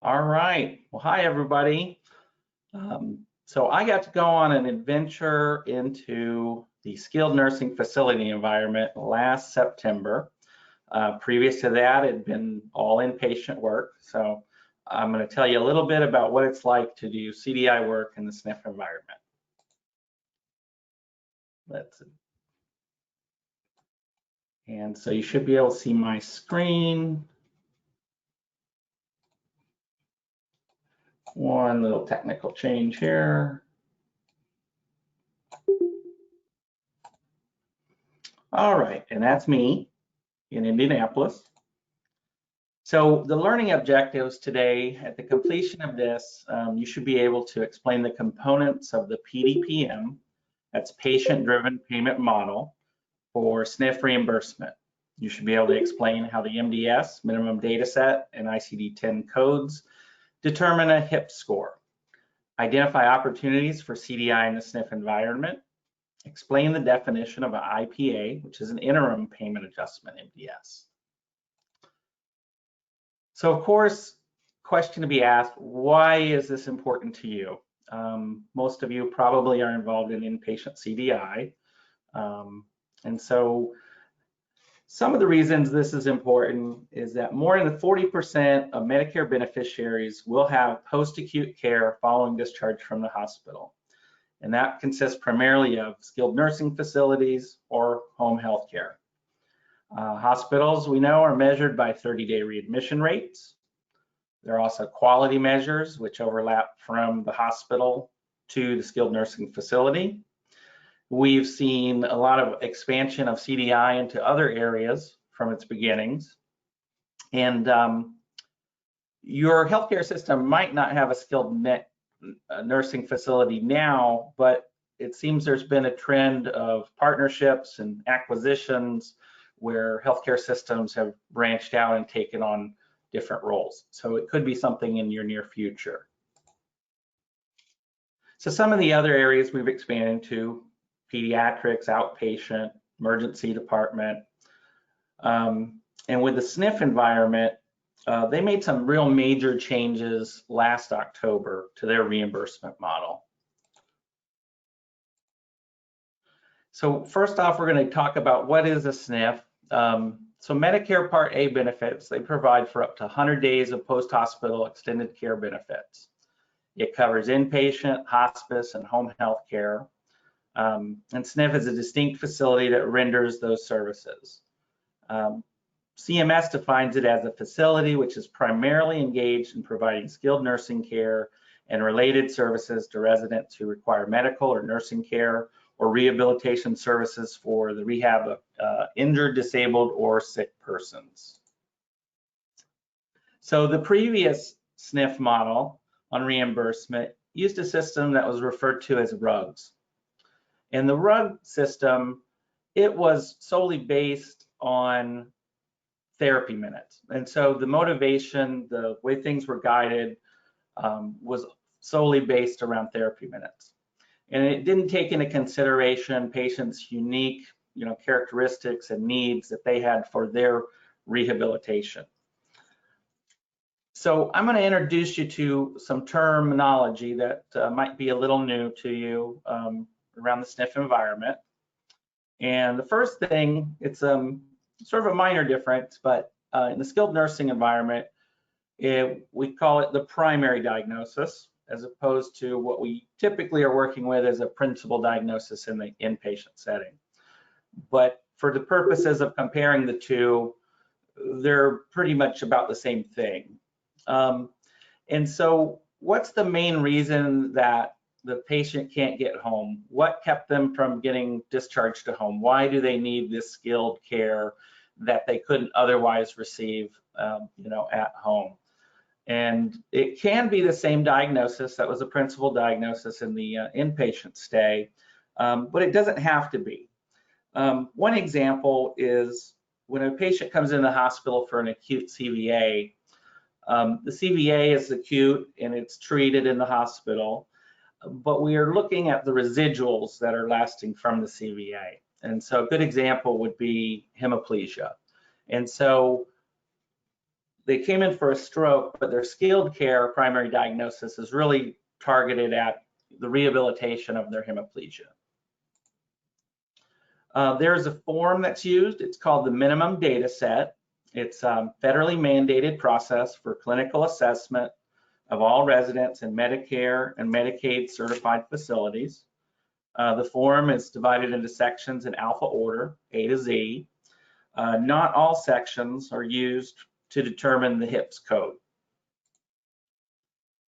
All right. Well, hi, everybody. So I got to go on an adventure into the skilled nursing facility environment last September. Previous to that, it had been all inpatient work. So I'm going to tell you a little bit about what it's like to do CDI work in the SNF environment. Let's see. And so you should be able to see my screen. One little technical change here. All right, and that's me in Indianapolis. So the learning objectives today, at the completion of this, you should be able to explain the components of the PDPM, that's patient-driven payment model, for SNF reimbursement. You should be able to explain how the MDS, minimum data set, and ICD-10 codes determine a HIP score. Identify opportunities for CDI in the SNF environment. Explain the definition of an IPA, which is an interim payment adjustment MDS. So of course, question to be asked, why is this important to you? Most of you probably are involved in inpatient CDI. And so some of the reasons this is important is that more than 40% of Medicare beneficiaries will have post-acute care following discharge from the hospital. And that consists primarily of skilled nursing facilities or home health care. Hospitals, we know, are measured by 30-day readmission rates. There are also quality measures which overlap from the hospital to the skilled nursing facility. We've seen a lot of expansion of CDI into other areas from its beginnings. And your healthcare system might not have a skilled nursing facility now, but it seems there's been a trend of partnerships and acquisitions where healthcare systems have branched out and taken on different roles. So it could be something in your near future. So some of the other areas we've expanded to: pediatrics, outpatient, emergency department. And with the SNF environment, they made some real major changes last October to their reimbursement model. So first off, we're going to talk about what is a SNF. So Medicare Part A benefits, they provide for up to 100 days of post-hospital extended care benefits. It covers inpatient, hospice, and home health care. And SNF is a distinct facility that renders those services. CMS defines it as a facility which is primarily engaged in providing skilled nursing care and related services to residents who require medical or nursing care or rehabilitation services for the rehab of injured, disabled, or sick persons. So the previous SNF model on reimbursement used a system that was referred to as RUGs. And the RUG system, it was solely based on therapy minutes. And so the motivation, the way things were guided was solely based around therapy minutes. And it didn't take into consideration patients' unique, characteristics and needs that they had for their rehabilitation. So I'm going to introduce you to some terminology that might be a little new to you around the SNF environment. And the first thing, it's sort of a minor difference, but in the skilled nursing environment, we call it the primary diagnosis, as opposed to what we typically are working with as a principal diagnosis in the inpatient setting. But for the purposes of comparing the two, they're pretty much about the same thing. And so what's the main reason that the patient can't get home? What kept them from getting discharged to home? Why do they need this skilled care that they couldn't otherwise receive, at home? And it can be the same diagnosis that was a principal diagnosis in the inpatient stay, but it doesn't have to be. One example is when a patient comes in the hospital for an acute CVA. The CVA is acute and it's treated in the hospital, but we are looking at the residuals that are lasting from the CVA. And so a good example would be hemiplegia. And so they came in for a stroke, but their skilled care primary diagnosis is really targeted at the rehabilitation of their hemiplegia. There's a form that's used. It's called the minimum data set. It's a federally mandated process for clinical assessment of all residents in Medicare and Medicaid certified facilities. The form is divided into sections in alpha order, A to Z. Not all sections are used to determine the HIPS code.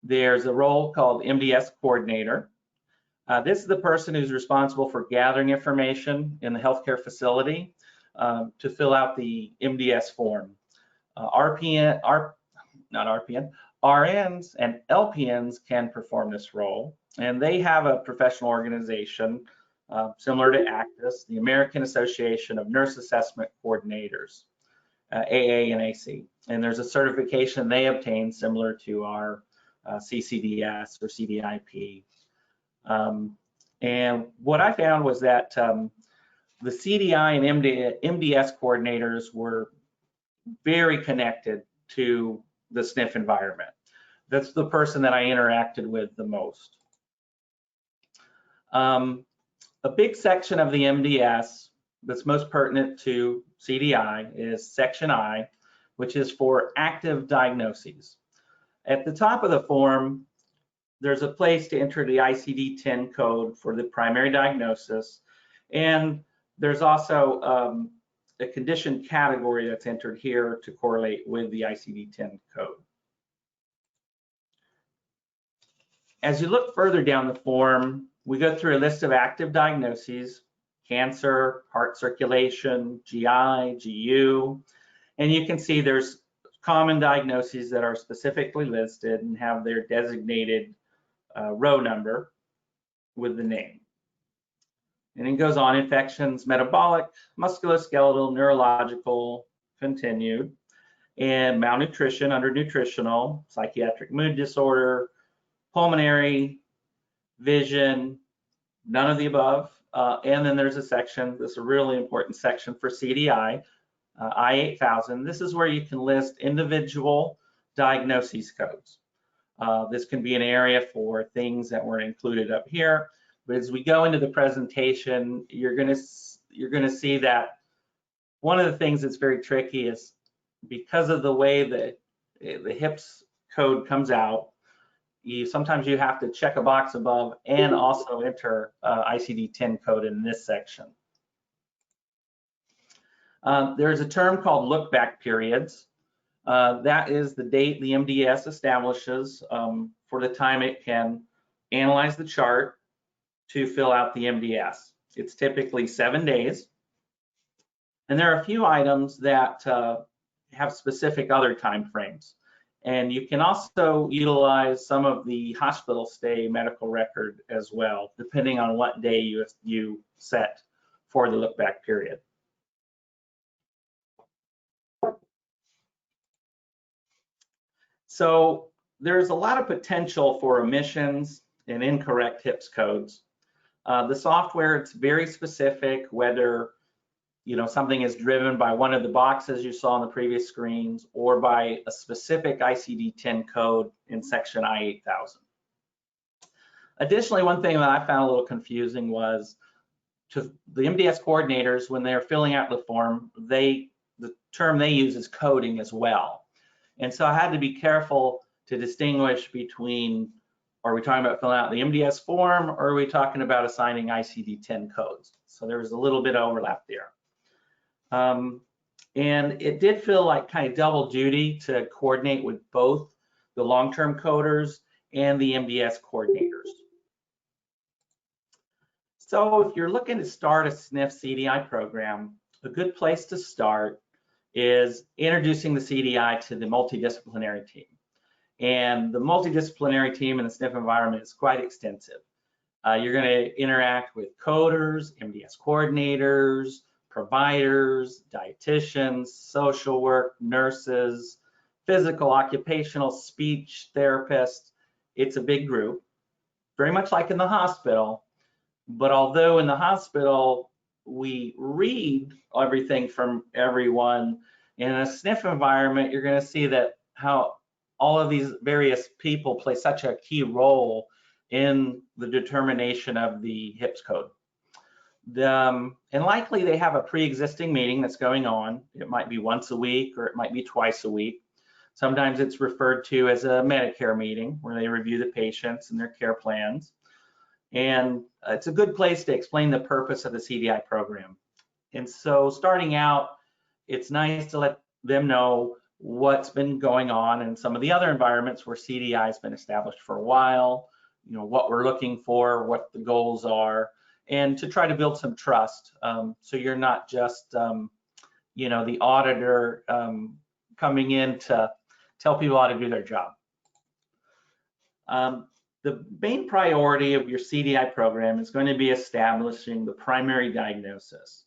There's a role called MDS coordinator. This is the person who's responsible for gathering information in the healthcare facility to fill out the MDS form. RNs and LPNs can perform this role, and they have a professional organization similar to ACTIS, the American Association of Nurse Assessment Coordinators, AANAC. And there's a certification they obtain similar to our CCDS or CDIP. And what I found was that the CDI and MDS coordinators were very connected to the SNF environment. That's the person that I interacted with the most. A big section of the MDS that's most pertinent to CDI is Section I, which is for active diagnoses. At the top of the form, there's a place to enter the ICD-10 code for the primary diagnosis, and there's also a condition category that's entered here to correlate with the ICD-10 code. As you look further down the form, we go through a list of active diagnoses: cancer, heart circulation, GI, GU, and you can see there's common diagnoses that are specifically listed and have their designated row number with the name. And it goes on: infections, metabolic, musculoskeletal, neurological, continued, and malnutrition under nutritional, psychiatric mood disorder, pulmonary, vision, none of the above. And then there's a section, this is a really important section for CDI, I-8000. This is where you can list individual diagnoses codes. This can be an area for things that were included up here. But as we go into the presentation, you're gonna see that one of the things that's very tricky is because of the way that the HIPS code comes out, sometimes you have to check a box above and also enter ICD-10 code in this section. There's a term called look-back periods. That is the date the MDS establishes for the time it can analyze the chart to fill out the MDS. It's typically 7 days. And there are a few items that have specific other time frames. And you can also utilize some of the hospital stay medical record as well, depending on what day you set for the look back period. So there's a lot of potential for omissions and incorrect HIPS codes. The software, it's very specific, whether something is driven by one of the boxes you saw on the previous screens or by a specific ICD-10 code in section I-8000. Additionally, one thing that I found a little confusing was to the MDS coordinators, when they're filling out the form, the term they use is coding as well. And so I had to be careful to distinguish between, are we talking about filling out the MDS form or are we talking about assigning ICD-10 codes? So there was a little bit of overlap there. And it did feel like kind of double duty to coordinate with both the long-term coders and the MDS coordinators. So if you're looking to start a SNF CDI program, a good place to start is introducing the CDI to the multidisciplinary team. And the multidisciplinary team in the SNF environment is quite extensive. You're going to interact with coders, MDS coordinators, providers, dietitians, social work, nurses, physical, occupational, speech therapists. It's a big group, very much like in the hospital. But although in the hospital, we read everything from everyone, In a SNF environment, you're going to see that how all of these various people play such a key role in the determination of the HIPS code. And likely they have a pre-existing meeting that's going on. It might be once a week or it might be twice a week. Sometimes it's referred to as a Medicare meeting where they review the patients and their care plans. And it's a good place to explain the purpose of the CDI program. And so starting out, it's nice to let them know what's been going on in some of the other environments where CDI has been established for a while, you know, what we're looking for, what the goals are, and to try to build some trust. So you're not just, you know, the auditor coming in to tell people how to do their job. The main priority of your CDI program is going to be establishing the primary diagnosis.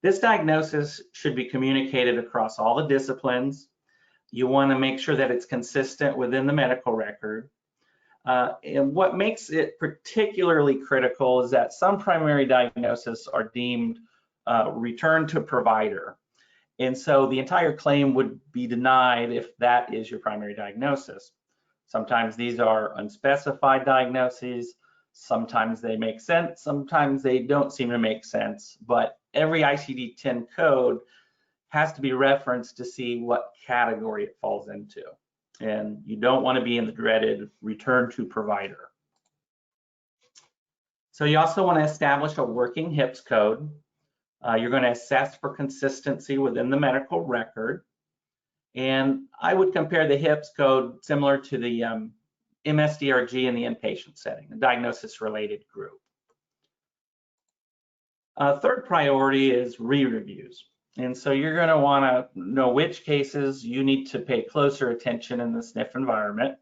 This diagnosis should be communicated across all the disciplines. You want to make sure that it's consistent within the medical record. And what makes it particularly critical is that some primary diagnoses are deemed return to provider. And so the entire claim would be denied if that is your primary diagnosis. Sometimes these are unspecified diagnoses. Sometimes they make sense. Sometimes they don't seem to make sense. But every ICD-10 code has to be referenced to see what category it falls into. And you don't want to be in the dreaded return to provider. So you also want to establish a working HIPS code. You're going to assess for consistency within the medical record. And I would compare the HIPS code similar to the MSDRG in the inpatient setting, the diagnosis-related group. Third priority is re-reviews. And so you're going to want to know which cases you need to pay closer attention in the SNF environment.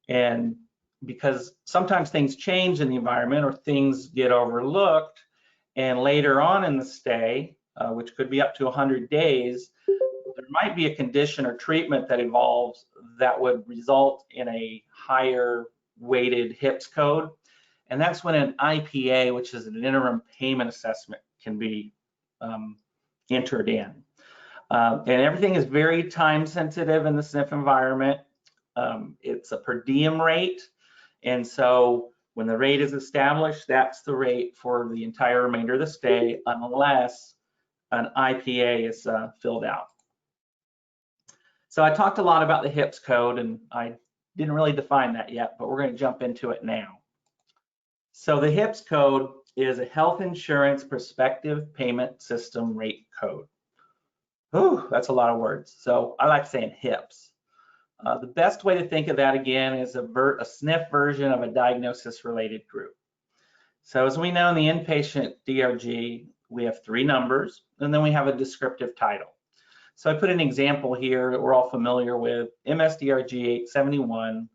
And because sometimes things change in the environment or things get overlooked, and later on in the stay, which could be up to 100 days, there might be a condition or treatment that evolves that would result in a higher weighted HIPS code. And that's when an IPA, which is an interim payment assessment, can be entered in. And everything is very time sensitive in the SNF environment. It's a per diem rate. And so when the rate is established, that's the rate for the entire remainder of the stay, unless an IPA is filled out. So I talked a lot about the HIPS code, and I didn't really define that yet, but we're going to jump into it now. So the HIPS code is a health insurance prospective payment system rate code. Ooh, that's a lot of words. So I like saying HIPS. The best way to think of that again is a SNF version of a diagnosis-related group. So as we know in the inpatient DRG, we have 3 numbers, and then we have a descriptive title. So I put an example here that we're all familiar with, MSDRG 871,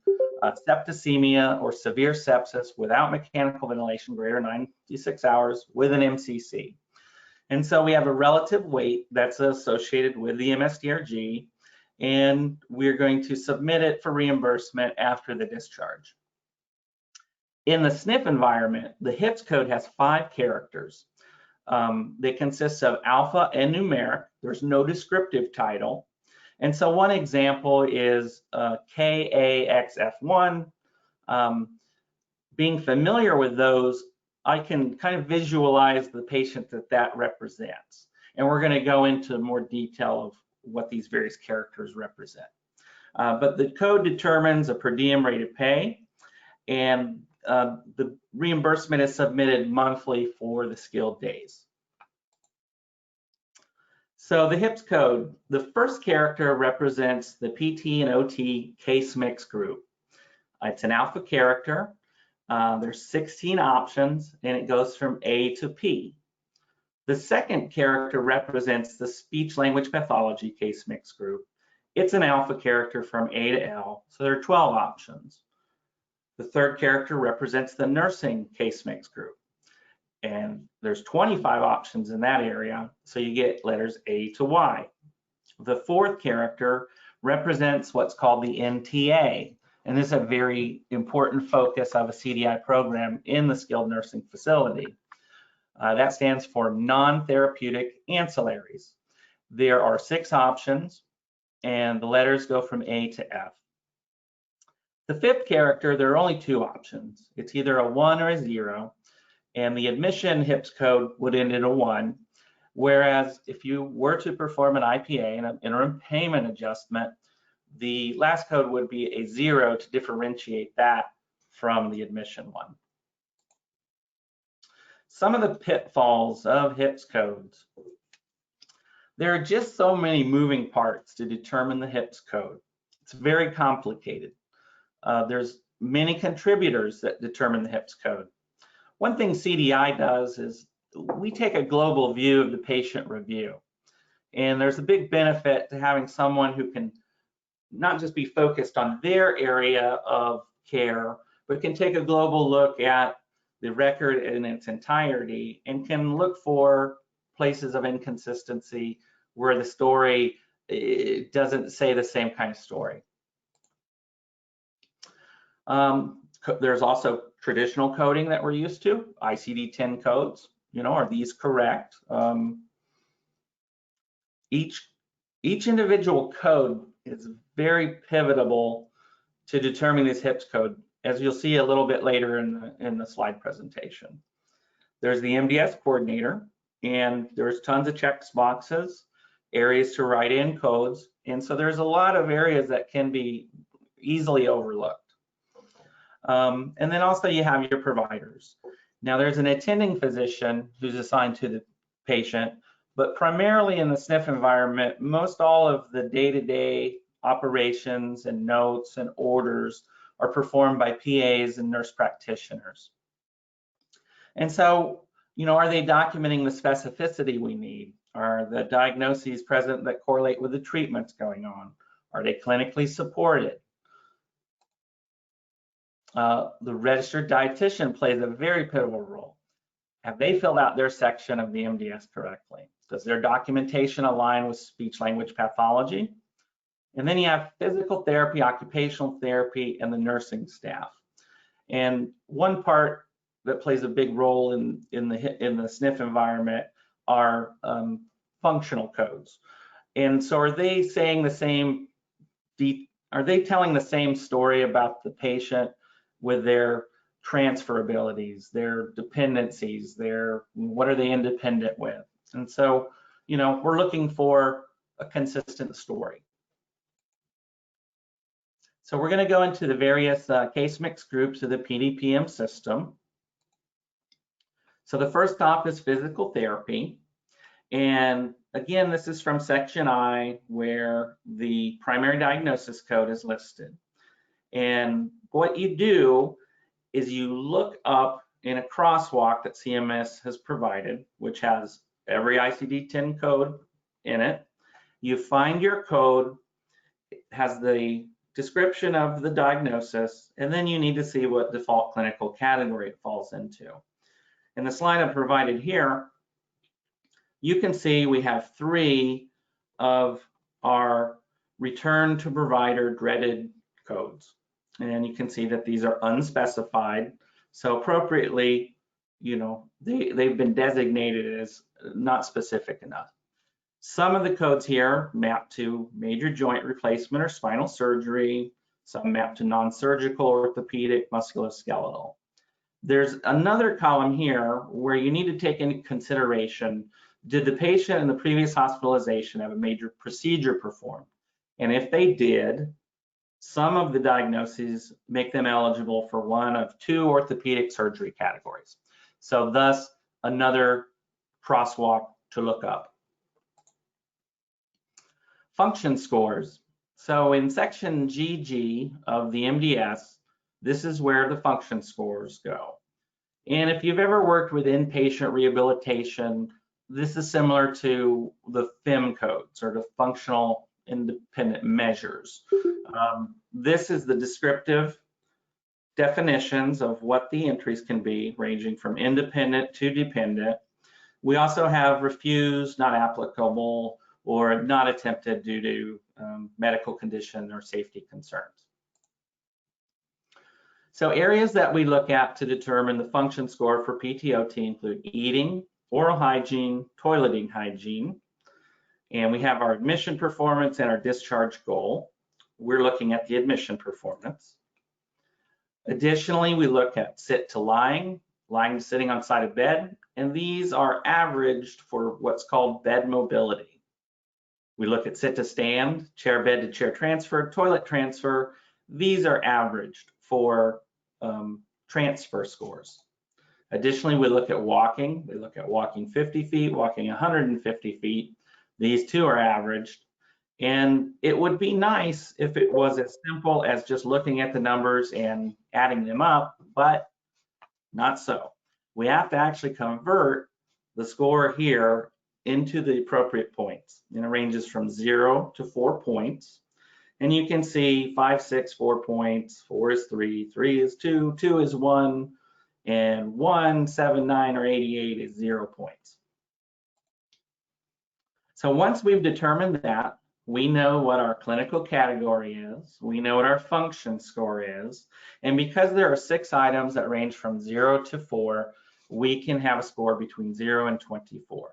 septicemia or severe sepsis without mechanical ventilation greater than 96 hours with an MCC. And so we have a relative weight that's associated with the MSDRG, and we're going to submit it for reimbursement after the discharge. In the SNF environment, the HIPS code has 5 characters. They consist of alpha and numeric. There's no descriptive title. And so one example is KAXF1. Being familiar with those, I can kind of visualize the patient that represents. And we're going to go into more detail of what these various characters represent. But the code determines a per diem rate of pay, and the reimbursement is submitted monthly for the skilled days. So the HIPS code, the first character represents the PT and OT case mix group. It's an alpha character. There's 16 options, and it goes from A to P. The second character represents the speech language pathology case mix group. It's an alpha character from A to L, so there are 12 options. The third character represents the nursing case mix group, and there's 25 options in that area, so you get letters A to Y. The fourth character represents what's called the NTA, and this is a very important focus of a CDI program in the skilled nursing facility. That stands for non-therapeutic ancillaries. There are 6 options, and the letters go from A to F. The 5th character, there are only 2 options. It's either a 1 or a 0, and the admission HIPS code would end in a 1, whereas if you were to perform an IPA, an interim payment adjustment, the last code would be a 0 to differentiate that from the admission one. Some of the pitfalls of HIPS codes. There are just so many moving parts to determine the HIPS code. It's very complicated. There's many contributors that determine the HIPS code. One thing CDI does is we take a global view of the patient review. And there's a big benefit to having someone who can not just be focused on their area of care, but can take a global look at the record in its entirety and can look for places of inconsistency where the story doesn't say the same kind of story. There's also traditional coding that we're used to, ICD-10 codes. Are these correct? Each individual code is very pivotal to determining this HIPS code, as you'll see a little bit later in the slide presentation. There's the MDS coordinator, and there's tons of check boxes, areas to write in codes, and so there's a lot of areas that can be easily overlooked. And then also you have your providers. Now there's an attending physician who's assigned to the patient, but primarily in the SNF environment, most all of the day-to-day operations and notes and orders are performed by PAs and nurse practitioners. And so, are they documenting the specificity we need? Are the diagnoses present that correlate with the treatments going on? Are they clinically supported? The registered dietitian plays a very pivotal role. Have they filled out their section of the MDS correctly? Does their documentation align with speech language pathology? And then you have physical therapy, occupational therapy, and the nursing staff. And one part that plays a big role in the SNF environment are functional codes. And so are they saying the same, are they telling the same story about the patient with their transferabilities, their dependencies, what are they independent with? And so, we're looking for a consistent story. So we're going to go into the various case mix groups of the PDPM system. So the first stop is physical therapy. And again, this is from section I, where the primary diagnosis code is listed. And what you do is you look up in a crosswalk that CMS has provided, which has every ICD-10 code in it. You find your code, it has the description of the diagnosis, and then you need to see what default clinical category it falls into. In the slide I provided here, you can see we have 3 of our return to provider dreaded codes. And you can see that these are unspecified. So appropriately, they've been designated as not specific enough. Some of the codes here map to major joint replacement or spinal surgery. Some map to non-surgical orthopedic musculoskeletal. There's another column here where you need to take into consideration, did the patient in the previous hospitalization have a major procedure performed? And if they did, some of the diagnoses make them eligible for one of 2 orthopedic surgery categories. So thus, another crosswalk to look up. Function scores. So in section GG of the MDS, this is where the function scores go. And if you've ever worked with inpatient rehabilitation, this is similar to the FIM codes, or the functional independent measures. This is the descriptive definitions of what the entries can be, ranging from independent to dependent. We also have refused, not applicable, or not attempted due to medical condition or safety concerns. So areas that we look at to determine the function score for PTOT include eating, oral hygiene, toileting hygiene. And we have our admission performance and our discharge goal. We're looking at the admission performance. Additionally, we look at sit to lying, lying to sitting on side of bed, and these are averaged for what's called bed mobility. We look at sit to stand, chair bed to chair transfer, toilet transfer. These are averaged for transfer scores. Additionally, we look at walking. We look at walking 50 feet, walking 150 feet. These two are averaged. And it would be nice if it was as simple as just looking at the numbers and adding them up, but not so. We have to actually convert the score here into the appropriate points. And it ranges from 0 to 4 points. And you can see 5, 6, 4 points, 4 is 3, 3 is 2, 2 is 1, and 1, 7, 9, or 88 is 0 points. So once we've determined that, we know what our clinical category is, we know what our function score is, and because there are 6 items that range from 0 to 4, we can have a score between 0 and 24.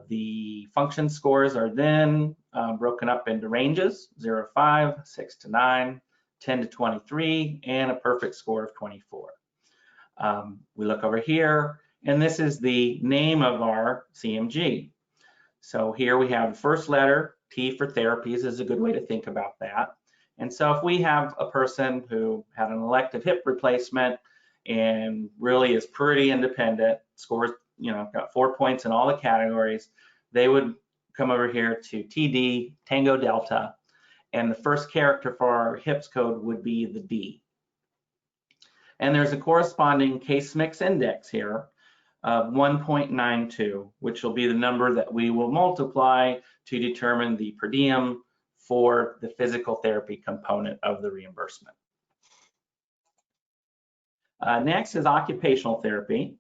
The function scores are then broken up into ranges, 0 to 5, 6 to 9, 10 to 23, and a perfect score of 24. We look over here, and this is the name of our CMG. So here we have the first letter, T for therapies is a good way to think about that. And so if we have a person who had an elective hip replacement and really is pretty independent, scores, got 4 points in all the categories, they would come over here to TD, Tango Delta, and the first character for our HIPS code would be the D. And there's a corresponding case mix index here of 1.92, which will be the number that we will multiply to determine the per diem for the physical therapy component of the reimbursement. Next is occupational therapy.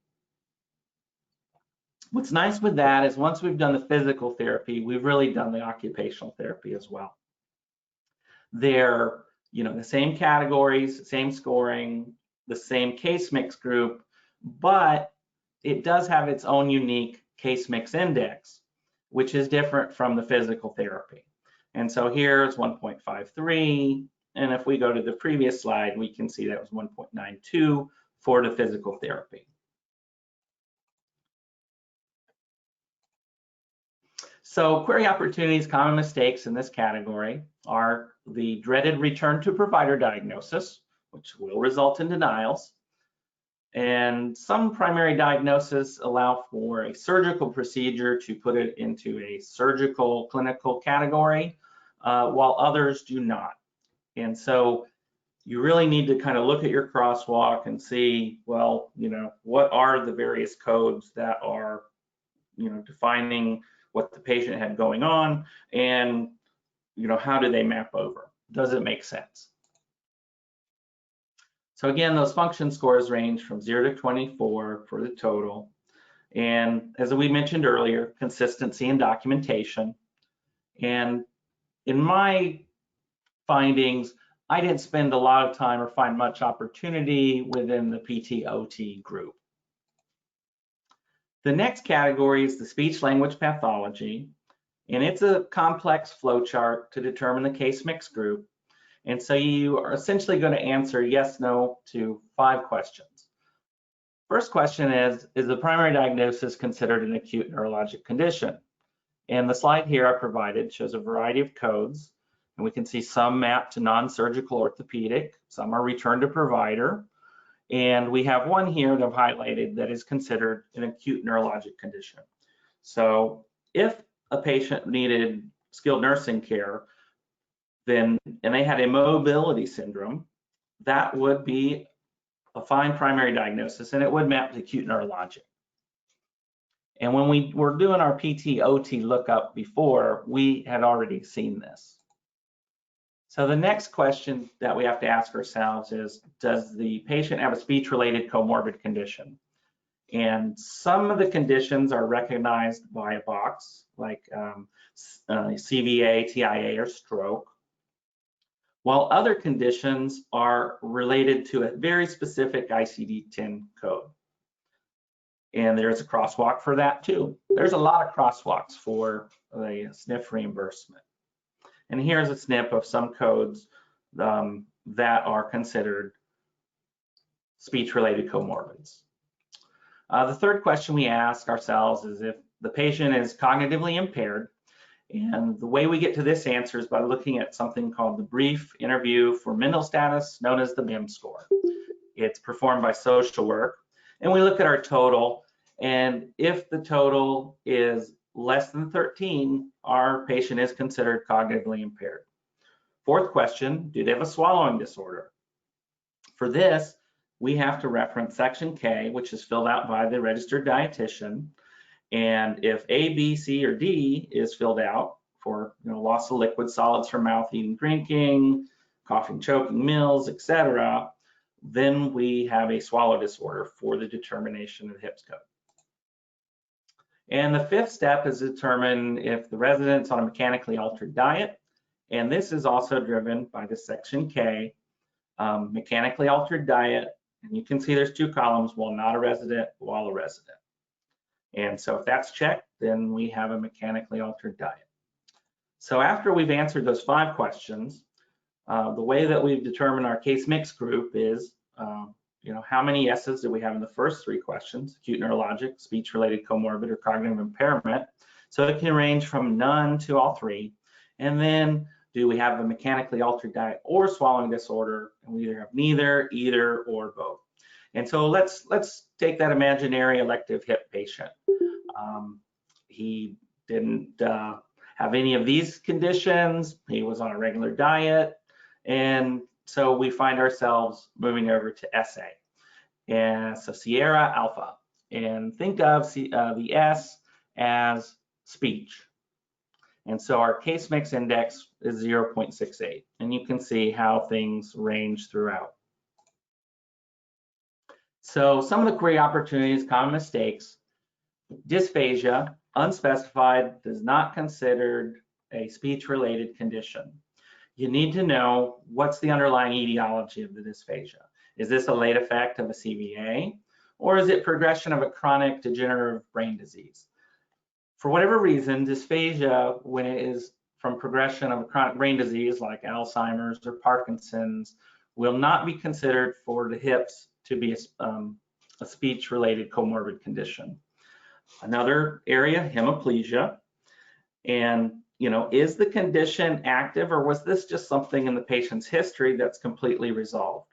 What's nice with that is once we've done the physical therapy, we've really done the occupational therapy as well. They're, the same categories, same scoring, the same case mix group, but it does have its own unique case mix index, which is different from the physical therapy. And so here's 1.53, and if we go to the previous slide, we can see that was 1.92 for the physical therapy. So query opportunities, common mistakes in this category are the dreaded return to provider diagnosis, which will result in denials. And some primary diagnoses allow for a surgical procedure to put it into a surgical clinical category, while others do not. And so you really need to kind of look at your crosswalk and see, well, what are the various codes that are, defining what the patient had going on, and, how do they map over? Does it make sense? So again, those function scores range from 0 to 24 for the total. And as we mentioned earlier, consistency and documentation. And in my findings, I didn't spend a lot of time or find much opportunity within the PT-OT group. The next category is the speech language pathology, and it's a complex flowchart to determine the case mix group. And so you are essentially going to answer yes, no to 5 questions. First question is the primary diagnosis considered an acute neurologic condition? And the slide here I provided shows a variety of codes, and we can see some map to non-surgical orthopedic, some are return to provider, and we have one here that I've highlighted that is considered an acute neurologic condition. So if a patient needed skilled nursing care, and they had a mobility syndrome, that would be a fine primary diagnosis, and it would map to acute neurologic. And when we were doing our PT-OT lookup before, we had already seen this. So the next question that we have to ask ourselves is, does the patient have a speech-related comorbid condition? And some of the conditions are recognized by a box, like CVA, TIA, or stroke, while other conditions are related to a very specific ICD-10 code. And there's a crosswalk for that too. There's a lot of crosswalks for the SNF reimbursement. And here's a snip of some codes that are considered speech-related comorbids. The third question we ask ourselves is if the patient is cognitively impaired. And the way we get to this answer is by looking at something called the Brief Interview for Mental Status, known as the MIM score. It's performed by social work. And we look at our total. And if the total is less than 13, our patient is considered cognitively impaired. Fourth question, do they have a swallowing disorder? For this, we have to reference section K, which is filled out by the registered dietitian. And if A, B, C, or D is filled out for loss of liquid solids from mouth, eating, drinking, coughing, choking, meals, etc., then we have a swallow disorder for the determination of the HIPS code. And the fifth step is to determine if the resident's on a mechanically altered diet. And this is also driven by the section K, mechanically altered diet. And you can see there's two columns, while not a resident, while a resident. And so if that's checked, then we have a mechanically altered diet. So after we've answered those 5 questions, the way that we've determined our case mix group is, how many yeses do we have in the first 3 questions, acute neurologic, speech-related comorbid, or cognitive impairment. So it can range from none to all 3. And then do we have a mechanically altered diet or swallowing disorder? And we either have neither, either, or both. And so let's take that imaginary elective hip patient. He didn't have any of these conditions. He was on a regular diet. And so we find ourselves moving over to SA. And so Sierra Alpha. And think of the S as speech. And so our case mix index is 0.68. And you can see how things range throughout. So some of the query opportunities, common mistakes, dysphagia, unspecified, is not considered a speech-related condition. You need to know what's the underlying etiology of the dysphagia. Is this a late effect of a CVA, or is it progression of a chronic degenerative brain disease? For whatever reason, dysphagia, when it is from progression of a chronic brain disease like Alzheimer's or Parkinson's, will not be considered for the HIPS to be a speech-related comorbid condition. Another area, hemiplegia. And, is the condition active, or was this just something in the patient's history that's completely resolved?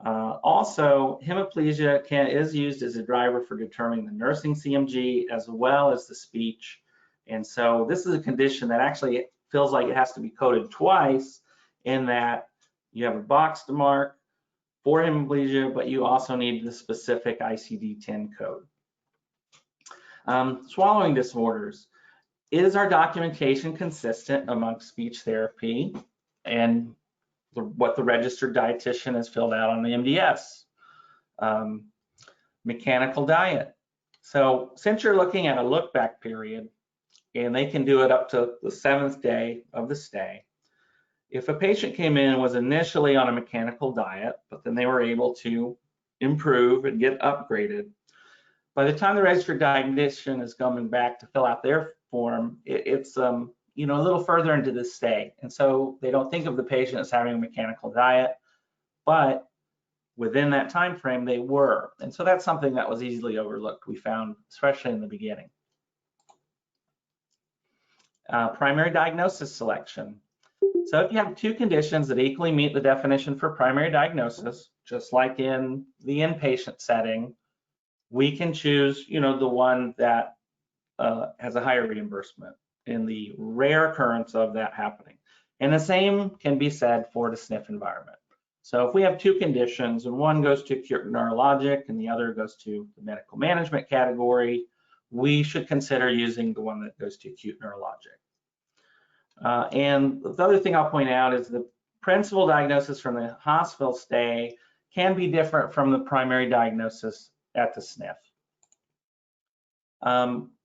Also, hemiplegia is used as a driver for determining the nursing CMG as well as the speech. And so this is a condition that actually feels like it has to be coded twice, in that you have a box to mark for hemiplegia, but you also need the specific ICD-10 code. Swallowing disorders. Is our documentation consistent amongst speech therapy and what the registered dietitian has filled out on the MDS? Mechanical diet. So since you're looking at a look back period, and they can do it up to the 7th day of the stay, if a patient came in and was initially on a mechanical diet, but then they were able to improve and get upgraded, by the time the registered dietitian is coming back to fill out their form, it's a little further into the stay. And so they don't think of the patient as having a mechanical diet, but within that time frame they were. And so that's something that was easily overlooked, we found, especially in the beginning. Primary diagnosis selection. So if you have 2 conditions that equally meet the definition for primary diagnosis, just like in the inpatient setting, we can choose, the one that has a higher reimbursement in the rare occurrence of that happening. And the same can be said for the SNF environment. So if we have 2 conditions and one goes to acute neurologic and the other goes to the medical management category, we should consider using the one that goes to acute neurologic. And the other thing I'll point out is the principal diagnosis from the hospital stay can be different from the primary diagnosis at the SNF.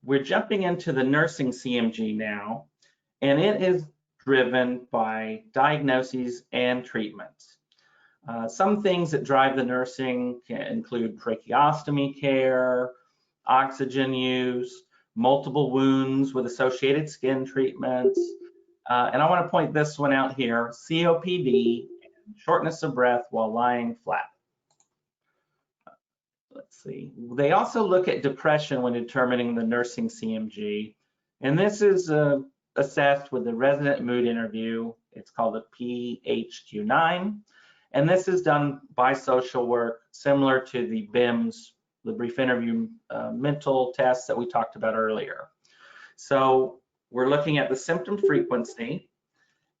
We're jumping into the nursing CMG now, and it is driven by diagnoses and treatments. Some things that drive the nursing can include tracheostomy care, oxygen use, multiple wounds with associated skin treatments. And I want to point this one out here, COPD, shortness of breath while lying flat. Let's see. They also look at depression when determining the nursing CMG. And this is assessed with the resident mood interview. It's called a PHQ-9. And this is done by social work, similar to the BIMS, the brief interview mental tests that we talked about earlier. So we're looking at the symptom frequency.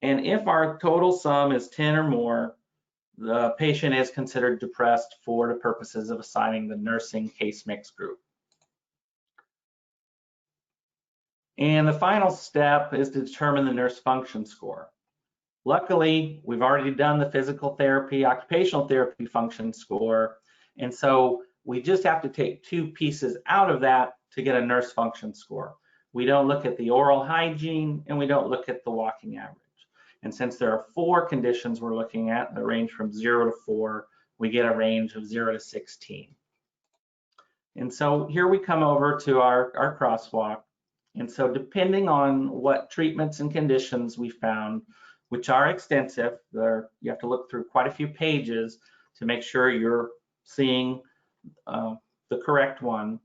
And if our total sum is 10 or more, the patient is considered depressed for the purposes of assigning the nursing case mix group. And the final step is to determine the nurse function score. Luckily, we've already done the physical therapy, occupational therapy function score, and so we just have to take 2 pieces out of that to get a nurse function score. We don't look at the oral hygiene, and we don't look at the walking average. And since there are 4 conditions we're looking at that range from 0 to 4, we get a range of 0 to 16. And so here we come over to our crosswalk. And so depending on what treatments and conditions we found, which are extensive, you have to look through quite a few pages to make sure you're seeing the correct one.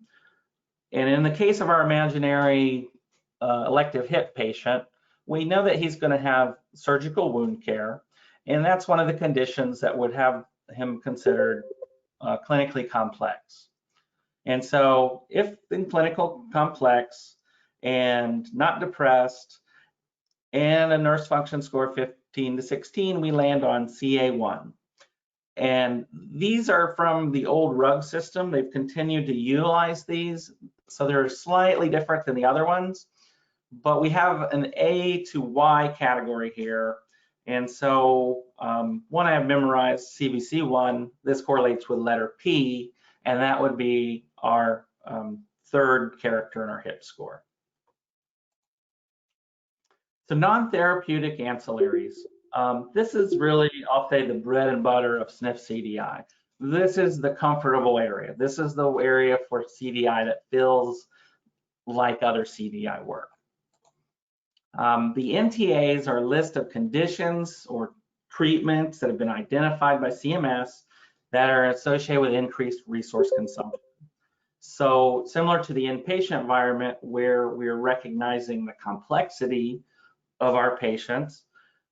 And in the case of our imaginary elective hip patient, we know that he's going to have surgical wound care, and that's one of the conditions that would have him considered clinically complex. And so if in clinical complex and not depressed and a nurse function score 15 to 16, we land on CA1. And these are from the old RUG system. They've continued to utilize these, so they're slightly different than the other ones. But we have an A to Y category here. And so one I have memorized, CBC1, this correlates with letter P, and that would be our 3rd character in our HIP score. So non-therapeutic ancillaries. This is really, I'll say, the bread and butter of SNF CDI. This is the comfortable area. This is the area for CDI that feels like other CDI work. The NTAs are a list of conditions or treatments that have been identified by CMS that are associated with increased resource consumption. So similar to the inpatient environment where we're recognizing the complexity of our patients,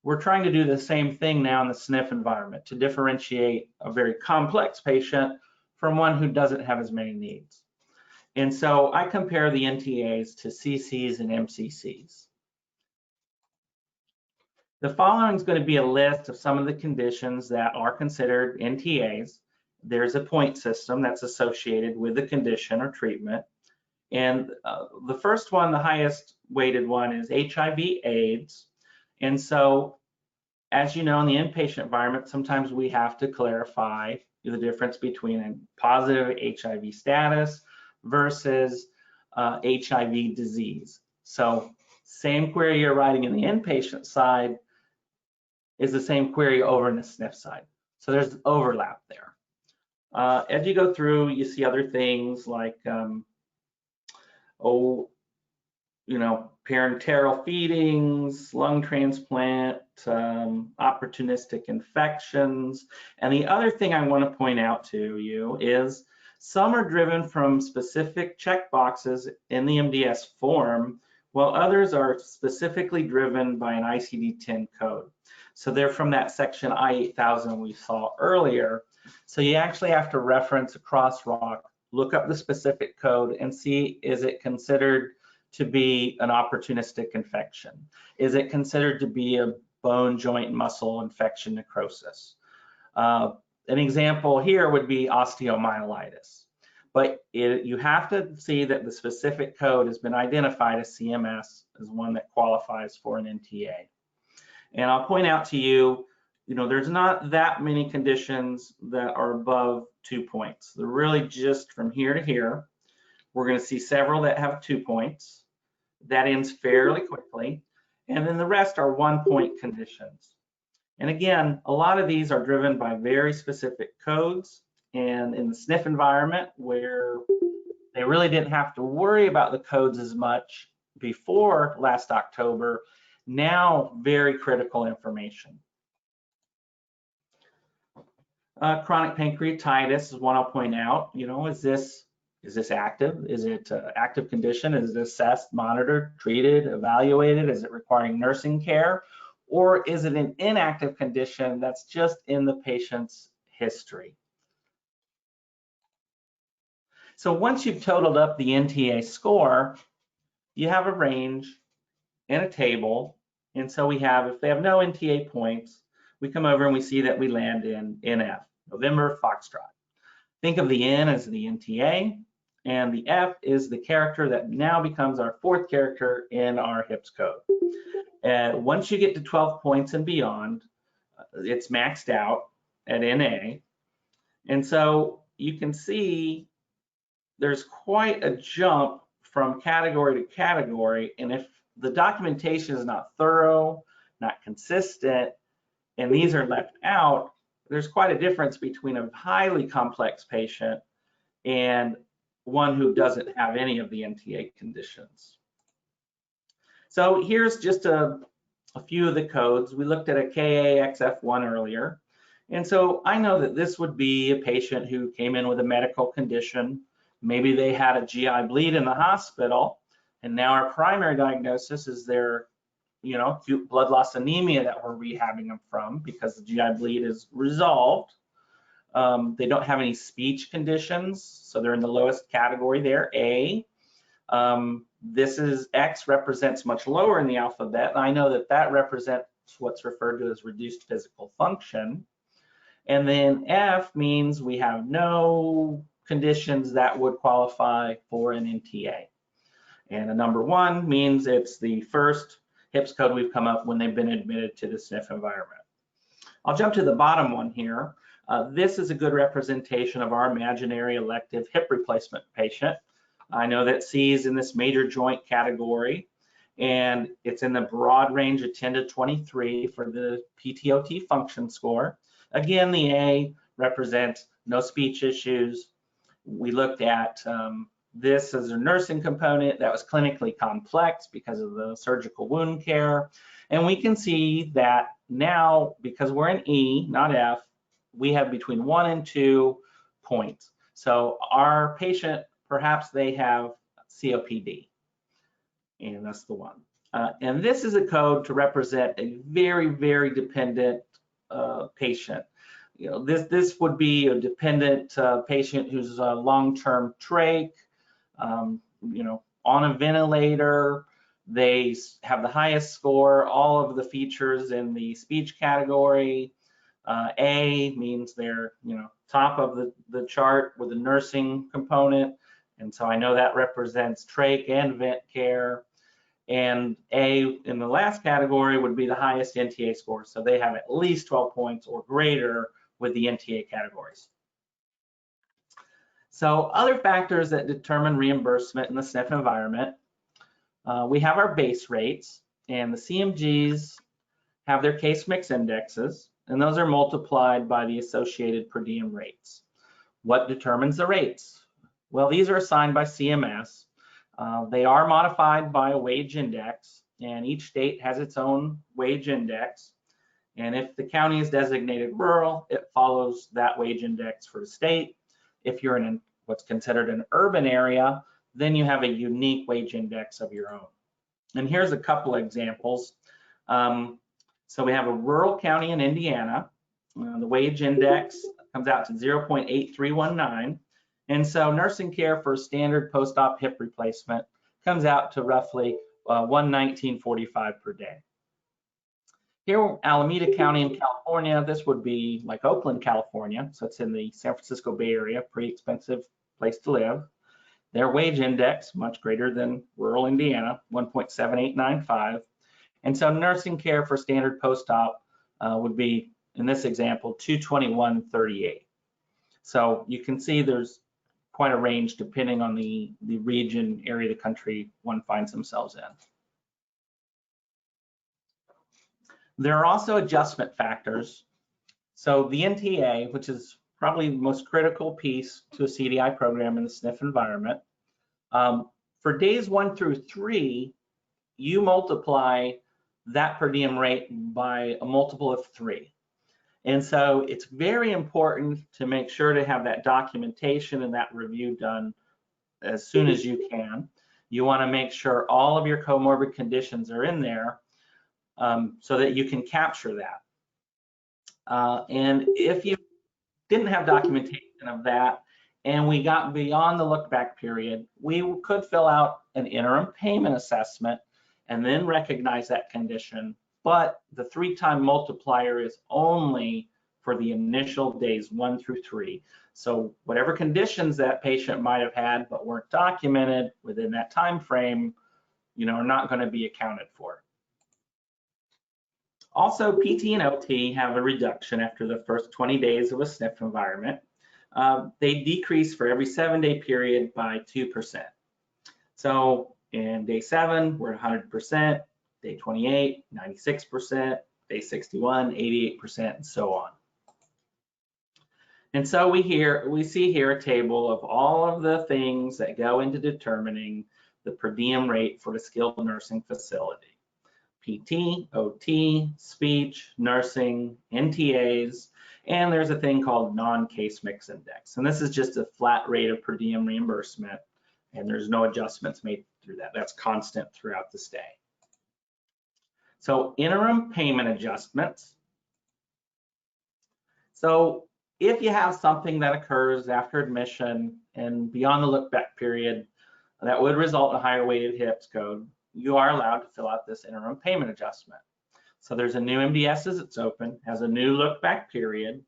we're trying to do the same thing now in the SNF environment to differentiate a very complex patient from one who doesn't have as many needs. And so I compare the NTAs to CCs and MCCs. The following is going to be a list of some of the conditions that are considered NTAs. There's a point system that's associated with the condition or treatment. And the first one, the highest weighted one, is HIV/AIDS. And so, as you know, in the inpatient environment, sometimes we have to clarify the difference between a positive HIV status versus HIV disease. So same query you're writing in the inpatient side is the same query over in the SNF side. So there's overlap there. As you go through, you see other things like, parenteral feedings, lung transplant, opportunistic infections. And the other thing I want to point out to you is some are driven from specific checkboxes in the MDS form, while others are specifically driven by an ICD-10 code. So they're from that section I-8000 we saw earlier. So you actually have to reference a crosswalk, look up the specific code and see, is it considered to be an opportunistic infection? Is it considered to be a bone, joint, muscle infection necrosis? An example here would be osteomyelitis. But you have to see that the specific code has been identified as CMS as one that qualifies for an NTA. And I'll point out to you, there's not that many conditions that are above 2 points. They're really just from here to here. We're going to see several that have 2 points. That ends fairly quickly. And then the rest are 1 point conditions. And again, a lot of these are driven by very specific codes. And in the SNF environment, where They really didn't have to worry about the codes as much before last October. Now, very critical information. Chronic pancreatitis is one I'll point out. You know, is this active? Is it active condition? Is it assessed, monitored, treated, evaluated? Is it requiring nursing care? Or is it an inactive condition that's just in the patient's history? So once you've totaled up the NTA score, you have a range and a table. And so we have, if they have no NTA points, we come over and we see that we land in NF, November Foxtrot. Think of the N as the NTA, and the F is the character that now becomes our fourth character in our HIPS code. And once you get to 12 points and beyond, it's maxed out at NA. And so you can see there's quite a jump from category to category. And if the documentation is not thorough, not consistent, and these are left out, there's quite a difference between a highly complex patient and one who doesn't have any of the NTA conditions. So here's just a few of the codes. We looked at a KAXF1 earlier. And so I know that this would be a patient who came in with a medical condition. Maybe they had a GI bleed in the hospital, and now our primary diagnosis is their, you know, acute blood loss anemia that we're rehabbing them from because the GI bleed is resolved. They don't have any speech conditions, so they're in the lowest category there, A. This is X represents much lower in the alphabet, and I know that that represents what's referred to as reduced physical function. And then F means we have no conditions that would qualify for an NTA. And a number 1 means it's the first HIPS code we've come up when they've been admitted to the SNF environment. I'll jump to the bottom one here. This is a good representation of our imaginary elective hip replacement patient. I know that C is in this major joint category, and it's in the broad range of 10 to 23 for the PTOT function score. Again, the A represents no speech issues. We looked at this as a nursing component that was clinically complex because of the surgical wound care. And we can see that now, because we're in E, not F, we have between 1 and 2 points. So our patient, perhaps they have COPD, and that's the one. And this is a code to represent a very, very dependent patient. You know, this would be a dependent patient who's a long-term trach, you know, on a ventilator. They have the highest score, all of the features in the speech category. A means they're, you know, top of the chart with a nursing component. And so I know that represents trach and vent care. And A in the last category would be the highest NTA score. So they have at least 12 points or greater with the NTA categories. So other factors that determine reimbursement in the SNF environment, we have our base rates, and the CMGs have their case mix indexes, and those are multiplied by the associated per diem rates. What determines the rates? Well, these are assigned by CMS. They are modified by a wage index, and each state has its own wage index. And if the county is designated rural, it follows that wage index for the state. If you're in what's considered an urban area, then you have a unique wage index of your own. And here's a couple examples. So we have a rural county in Indiana. The wage index comes out to 0.8319. And so nursing care for standard post-op hip replacement comes out to roughly $119.45 per day. Here, Alameda County in California, this would be like Oakland, California. So it's in the San Francisco Bay Area, pretty expensive place to live. Their wage index, much greater than rural Indiana, 1.7895. And so nursing care for standard post-op would be, in this example, $221.38. So you can see there's quite a range depending on the region, area of the country one finds themselves in. There are also adjustment factors. So the NTA, which is probably the most critical piece to a CDI program in the SNF environment, For days 1 through 3, you multiply that per diem rate by a multiple of 3. And so it's very important to make sure to have that documentation and that review done as soon as you can. You want to make sure all of your comorbid conditions are in there so that you can capture that. And if you didn't have documentation of that and we got beyond the look back period, we could fill out an interim payment assessment and then recognize that condition. But the 3-time multiplier is only for the initial days 1 through 3. So whatever conditions that patient might have had but weren't documented within that time frame, are not going to be accounted for. Also, PT and OT have a reduction after the first 20 days of a SNF environment. They decrease for every 7-day period by 2%. So in day 7, we're 100%, day 28, 96%, day 61, 88%, and so on. And so we see here a table of all of the things that go into determining the per diem rate for a skilled nursing facility. PT, OT, speech, nursing, NTAs, and there's a thing called non-case mix index. And this is just a flat rate of per diem reimbursement, and there's no adjustments made through that. That's constant throughout the stay. So interim payment adjustments. So if you have something that occurs after admission and beyond the look back period that would result in a higher weighted HIPS code, you are allowed to fill out this interim payment adjustment. So there's a new MDS as it's open, has a new look back period,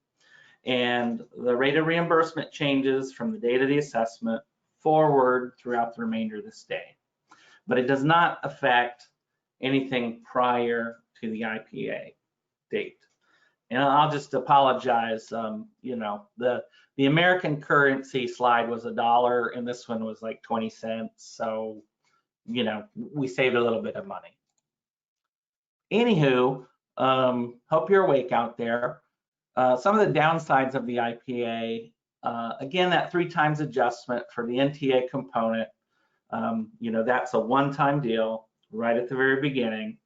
and the rate of reimbursement changes from the date of the assessment forward throughout the remainder of the stay. But it does not affect anything prior to the IPA date. And I'll just apologize, the American currency slide was $1 and this one was like 20 cents. So, we saved a little bit of money. Anywho, hope you're awake out there. Some of the downsides of the IPA, again, that 3 times adjustment for the NTA component, that's a one-time deal right at the very beginning.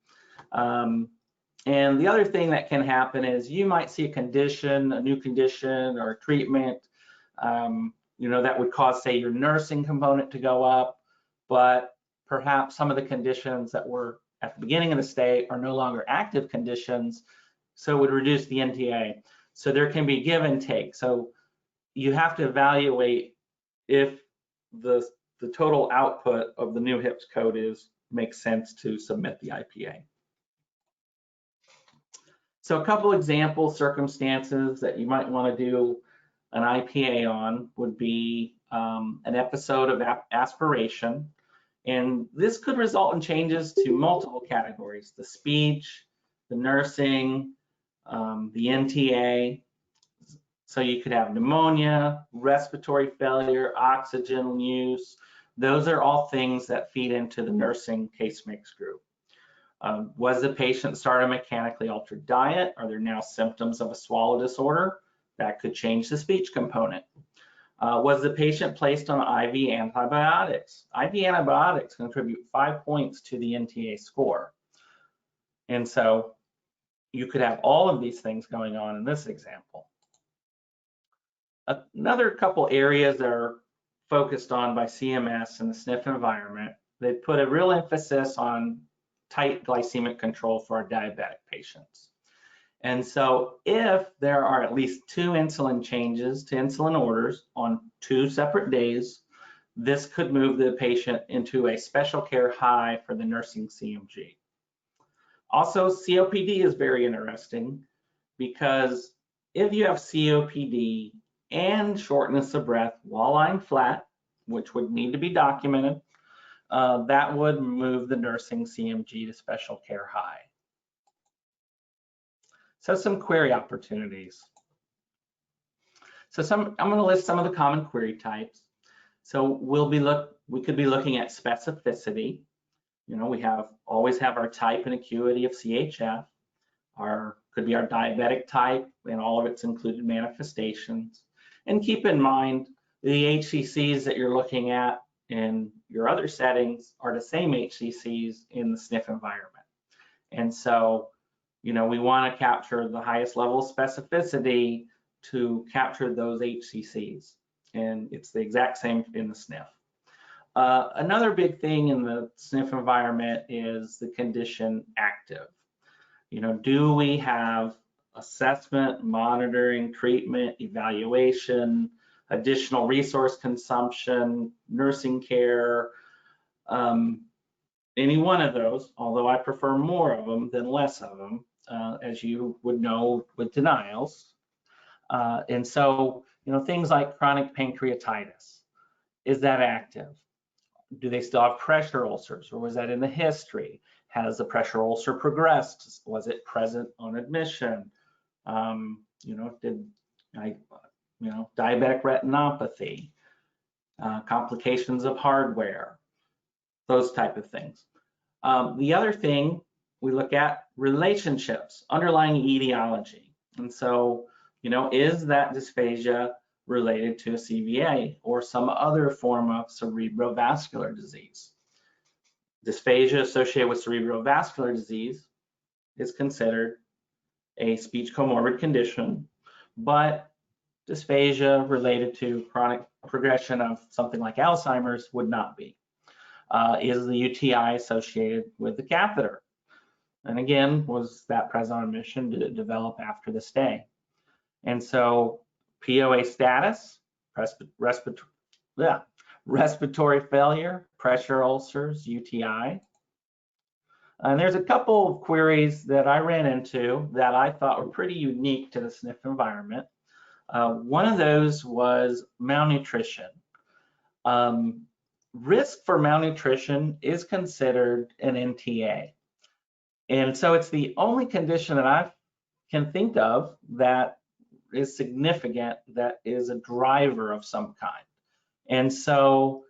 And the other thing that can happen is you might see a condition, a new condition or treatment, that would cause, say, your nursing component to go up, but perhaps some of the conditions that were at the beginning of the stay are no longer active conditions, so it would reduce the NTA. So there can be give and take. So you have to evaluate if the total output of the new HIPS code makes sense to submit the IPA. So a couple example circumstances that you might want to do an IPA on would be an episode of aspiration. And this could result in changes to multiple categories: the speech, the nursing, the NTA. So you could have pneumonia, respiratory failure, oxygen use. Those are all things that feed into the nursing case mix group. Was the patient started a mechanically altered diet? Are there now symptoms of a swallow disorder? That could change the speech component. Was the patient placed on IV antibiotics? IV antibiotics contribute 5 points to the NTA score. And so you could have all of these things going on in this example. Another couple areas that are focused on by CMS and the SNF environment, they put a real emphasis on tight glycemic control for our diabetic patients. And so if there are at least 2 insulin changes to insulin orders on 2 separate days, this could move the patient into a special care high for the nursing CMG. Also, COPD is very interesting because if you have COPD and shortness of breath while lying flat, which would need to be documented, that would move the nursing CMG to special care high. So some query opportunities. So I'm going to list some of the common query types. So we could be looking at specificity. We always have our type and acuity of CHF. Could be our diabetic type and all of its included manifestations. And keep in mind the HCCs that you're looking at in your other settings are the same HCCs in the SNF environment. And so, we want to capture the highest level of specificity to capture those HCCs. And it's the exact same in the SNF. Another big thing in the SNF environment is the condition active. Do we have assessment, monitoring, treatment, evaluation, additional resource consumption, nursing care, any one of those, although I prefer more of them than less of them, as you would know with denials. And so, things like chronic pancreatitis, is that active? Do they still have pressure ulcers, or was that in the history? Has the pressure ulcer progressed? Was it present on admission? Diabetic retinopathy, complications of hardware, those type of things. The other thing we look at, relationships, underlying etiology. And so, is that dysphagia related to a CVA or some other form of cerebrovascular disease? Dysphagia associated with cerebrovascular disease is considered a speech comorbid condition, but dysphagia related to chronic progression of something like Alzheimer's would not be. Is the UTI associated with the catheter? And again, was that present on admission? Did it develop after the stay? And so POA status, respiratory failure, pressure ulcers, UTI. And there's a couple of queries that I ran into that I thought were pretty unique to the SNF environment. One of those was malnutrition. Risk for malnutrition is considered an NTA. And so it's the only condition that I can think of that is significant, that is a driver of some kind. And so,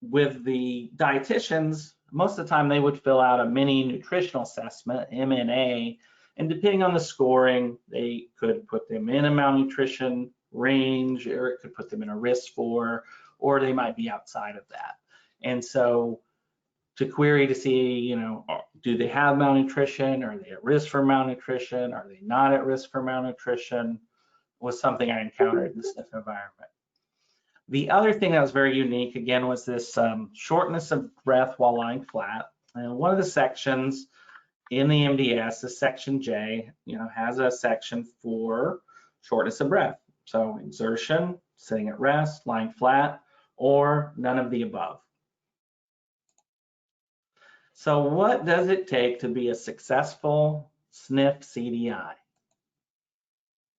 with the dietitians, most of the time they would fill out a mini nutritional assessment, MNA, and depending on the scoring, they could put them in a malnutrition range, or it could put them in a risk for, or they might be outside of that. And so to query to see, do they have malnutrition? Are they at risk for malnutrition? Are they not at risk for malnutrition? Was something I encountered in the SNF environment. The other thing that was very unique, again, was this shortness of breath while lying flat. And one of the sections in the MDS, the section J, has a section for shortness of breath. So exertion, sitting at rest, lying flat, or none of the above. So what does it take to be a successful SNF CDI?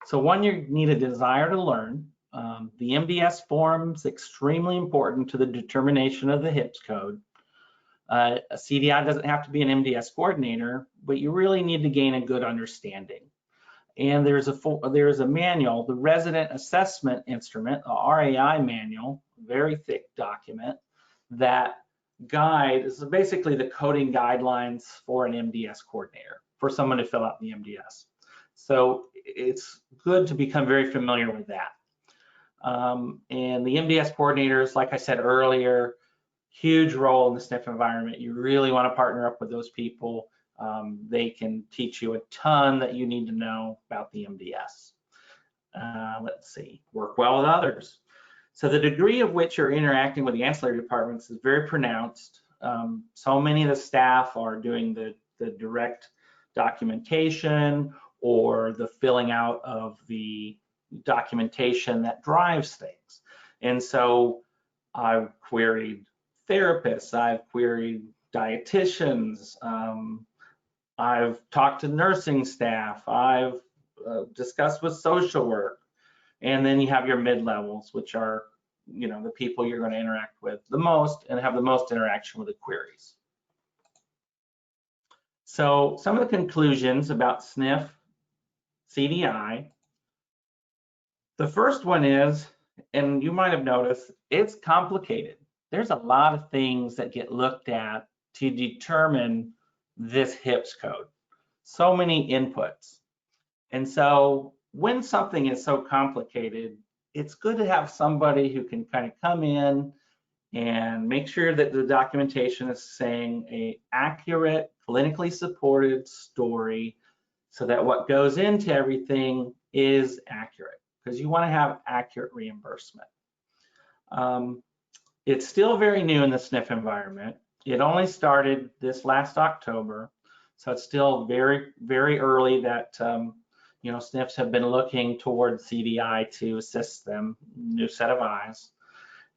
So one, you need a desire to learn. The MDS form is extremely important to the determination of the HIPS code. A CDI doesn't have to be an MDS coordinator, but you really need to gain a good understanding. And there's a manual, the Resident Assessment Instrument, a RAI manual, very thick document that is basically the coding guidelines for an MDS coordinator, for someone to fill out the MDS. So it's good to become very familiar with that. And the MDS coordinators, like I said earlier, huge role in the SNF environment. You really want to partner up with those people. They can teach you a ton that you need to know about the MDS. Let's see, work well with others. So the degree of which you're interacting with the ancillary departments is very pronounced. So many of the staff are doing the direct documentation or the filling out of the documentation that drives things. And so I've queried therapists, I've queried dietitians, I've talked to nursing staff, I've discussed with social work, and then you have your mid-levels, which are, the people you're going to interact with the most and have the most interaction with the queries. So some of the conclusions about SNF CDI. The first one is, and you might have noticed, it's complicated. There's a lot of things that get looked at to determine this HIPS code. So many inputs. And so when something is so complicated, it's good to have somebody who can kind of come in and make sure that the documentation is saying a accurate, clinically supported story so that what goes into everything is accurate, because you want to have accurate reimbursement. It's still very new in the SNF environment. It only started this last October, so it's still very, very early that SNFs have been looking towards CDI to assist them, new set of eyes.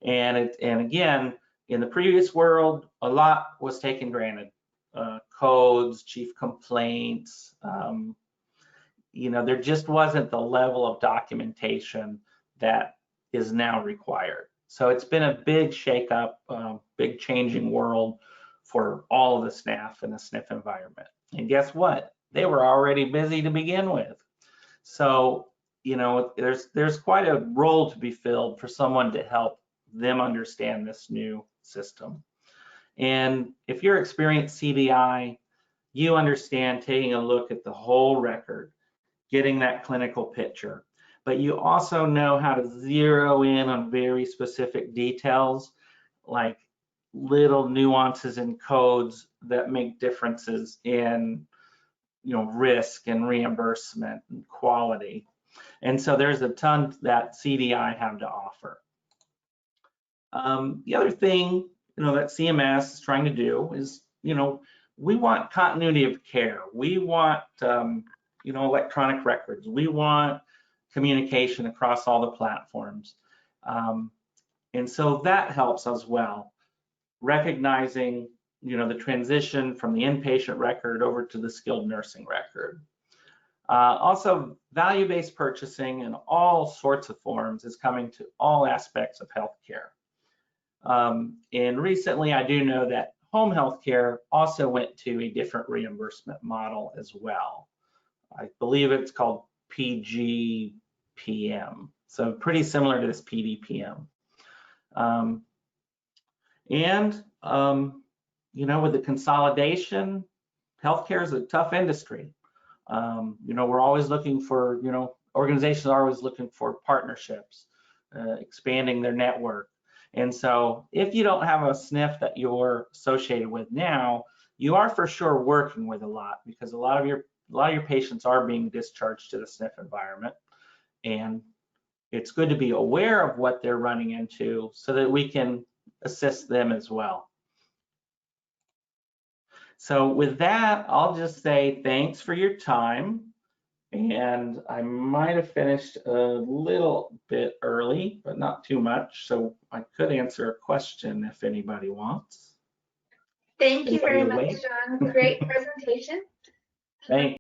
And again, in the previous world, a lot was taken granted. Codes, chief complaints, there just wasn't the level of documentation that is now required. So it's been a big shakeup, big changing world for all of the staff in the SNF environment. And guess what? They were already busy to begin with. So, there's quite a role to be filled for someone to help them understand this new system. And if you're experienced CDI, you understand taking a look at the whole record, getting that clinical picture, but you also know how to zero in on very specific details, like little nuances in codes that make differences in risk and reimbursement and quality. And so there's a ton that CDI have to offer. The other thing that CMS is trying to do is we want continuity of care. We want electronic records. We want communication across all the platforms. And so that helps as well, recognizing the transition from the inpatient record over to the skilled nursing record. Also, value-based purchasing in all sorts of forms is coming to all aspects of healthcare. And recently, I do know that home healthcare also went to a different reimbursement model as well. I believe it's called PGPM, so pretty similar to this PDPM. With the consolidation, healthcare is a tough industry. We're always looking for, organizations are always looking for partnerships, expanding their network. And so if you don't have a SNF that you're associated with now, you are for sure working with a lot, because a lot of your patients are being discharged to the SNF environment. And it's good to be aware of what they're running into so that we can assist them as well. So with that, I'll just say thanks for your time. And I might have finished a little bit early, but not too much. So I could answer a question if anybody wants. Thank you very much, John. Great presentation. Thanks.